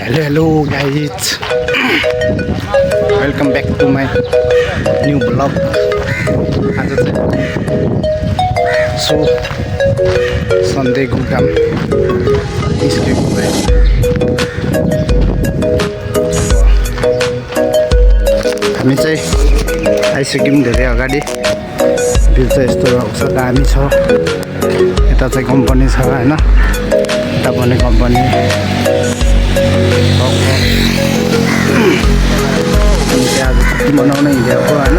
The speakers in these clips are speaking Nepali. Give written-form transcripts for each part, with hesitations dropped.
Hello guys, welcome back to my new vlog. आज चाहिँ सो सन्डेको काम निस्केको भए हामी चाहिँ आइसक्यौँ धेरै अगाडि। भिउ चाहिँ यस्तो रहेको छ, दामी छ। यता चाहिँ कम्पनी छ होइन, यता पनि कम्पनी। आज छुट्टी मनाउन हिँडेको होइन,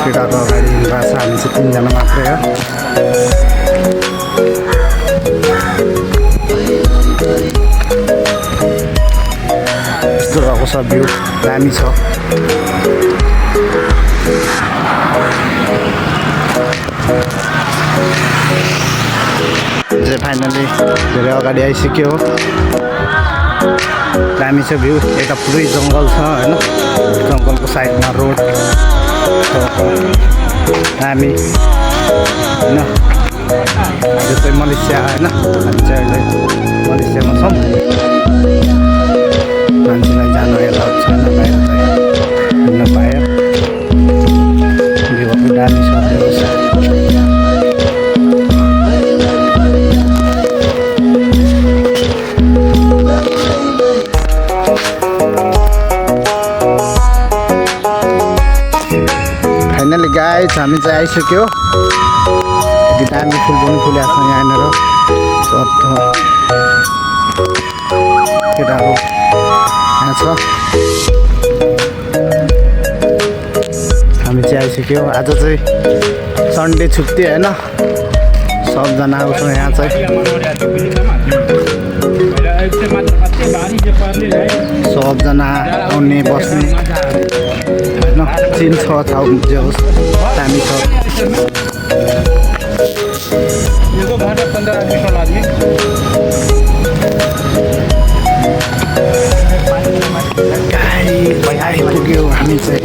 केटाको अगाडि हिँड्दा छ। हामी चाहिँ 3 जना मात्रै हो। यस्तो रहेको छ, भ्यू दामी छ। चाहिँ फाइनली धेरै अगाडि आइसक्यो। दामी छ भ्यू। यता पुरै जङ्गल छ होइन, जङ्गलको साइडमा रोड दामी होइन। यो चाहिँ मलेसिया होइन, हामी चाहिँ अहिले मलेसियामा छौँ। मान्छेलाई जानु एलाउड छैन, बाहिर चाहिँ हिँड्न पायो। भ्यूहरू दामी छ। फाइनली गाइस हामी चाहिँ आइसक्यो। यति दामी फुल पनि फुलेको छ यहाँनिर। केटाहरू यहाँ छ। हामी चाहिँ आइसक्यो। आज चाहिँ सन्डे छुट्टी होइन, सबजना आउँछ यहाँ चाहिँ। सबजना आउने बस्ने होइन, चिन छ ठाउँ जे होस् दामी छ। आइपुग्यो हामी चाहिँ।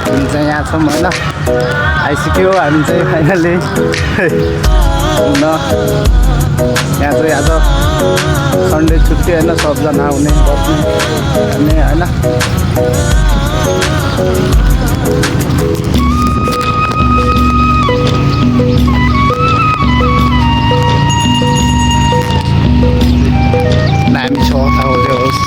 हामी चाहिँ यहाँ छौँ होइन, आइसक्यो हामी चाहिँ फाइनली। यहाँ चाहिँ आज सन्डे छुट्टी होइन, सबजना आउने बस्ने खाने होइन। दामी छ ठाउँ जे होस्।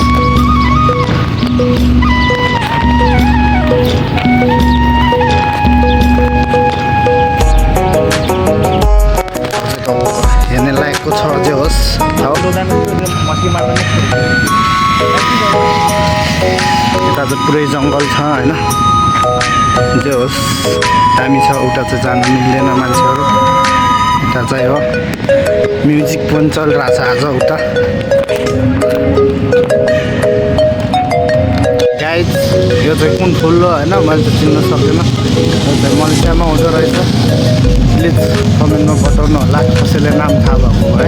हेर्ने लायकको छ जे होस्। यता चाहिँ पुरै जङ्गल छ होइन, जे होस् दामी छ। उता चाहिँ जानु मिल्दैन मान्छेहरू। यता चाहिँ हो म्युजिक पनि चलिरहेको छ आज उता। गाइस यो चाहिँ कुन फुल हो होइन, मैले त चिन्न सक्दिनँ। यो चाहिँ मलेसियामा हुँदो रहेछ। प्लिज कमेन्टमा बताउनु होला कसैले नाम थाहा भएको है।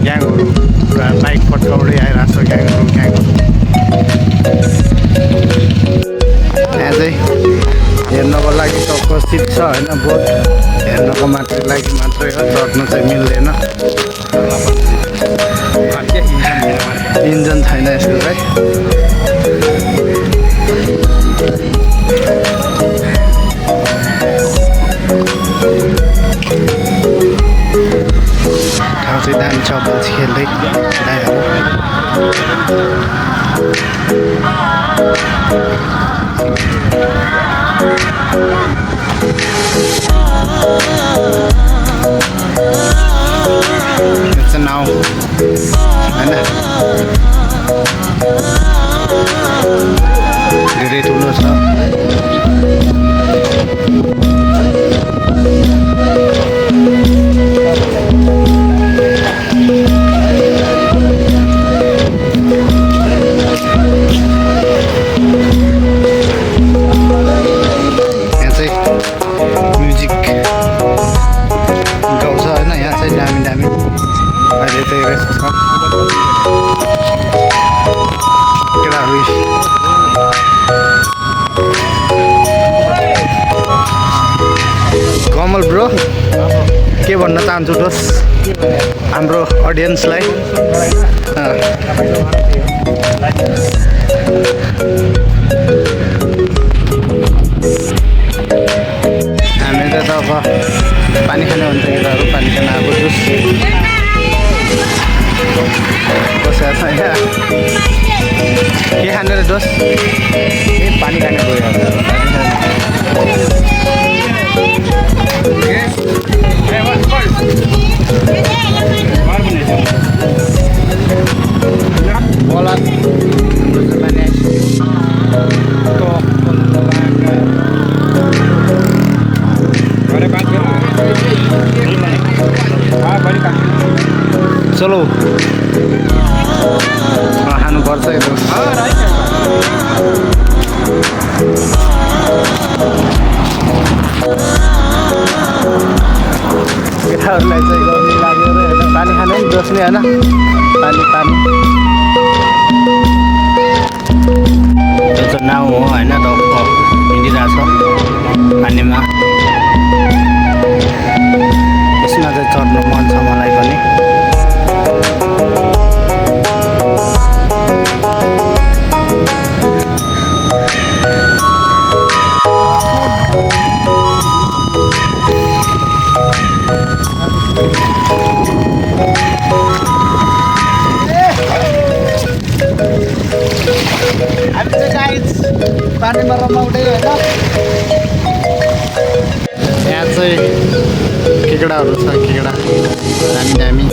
ग्याङहरू पुरा बाइक पट्काउँदै आइरहेको छ। ग्याङहरू यहाँ चाहिँ हेर्नको लागि त उपस्थित छ होइन, बोट हेर्नको मात्रै लागि मात्रै हो, चढ्नु चाहिँ मिल्दैन। इन्जन छैन यसको है। ठाउँ चाहिँ दामी छ, बल्छी खेल्दै दाइहरू। It's a now होइन, धेरै ठुलो छ। यहाँ चाहिँ कमल ब्रो के भन्न चाहन्छु दोस हाम्रो अडियन्सलाई हामी त अब पानी खाने भन्छ केटाहरू पानी खान आएको जुस बसेको छ यहाँ के खाने रे दोस पानी खाने गयो बोला चलो खानुपर्छ एकदम केटाहरूलाई चाहिँ गर्मी लाग्यो र होइन पानी खाने पनि बस्ने होइन पानी पानी त्यो चाहिँ नाउ हो होइन त हिँडिरहेको छ पानीमा यसमा चाहिँ चढ्नु मन छ मलाई पनि हामी चाहिँ गाइस पानीमा रमाउँदै होइन यहाँ चाहिँ केकडाहरू छ केकडा दामी दामी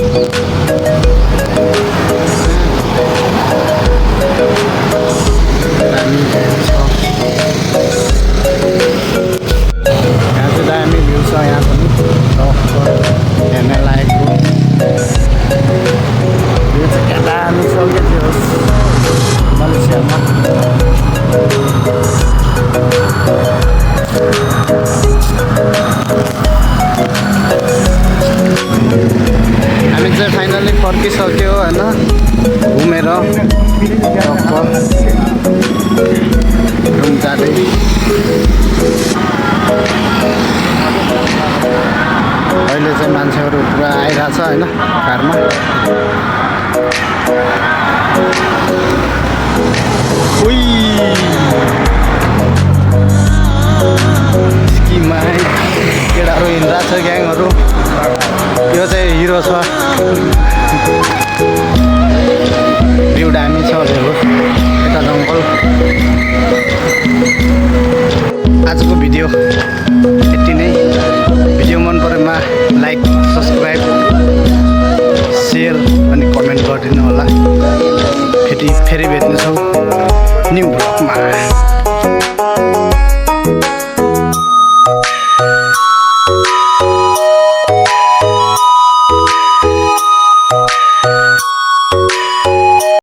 दामी छ यहाँ चाहिँ दामी भ्यू छ यहाँ पनि हेर्न लायकको यो चाहिँ क्या दामी छ क्या त्यो मलेसियामा हामी चाहिँ फाइनली फर्किसक्यो होइन घुमेर रुम जाँदै अहिले चाहिँ मान्छेहरू पुरा आइरहेछ होइन कारमा स्किममा केटाहरू हिँडिरहेको छ ग्याङहरू यो चाहिँ हिरो छ भ्यू दामी छ भेको यता जङ्गल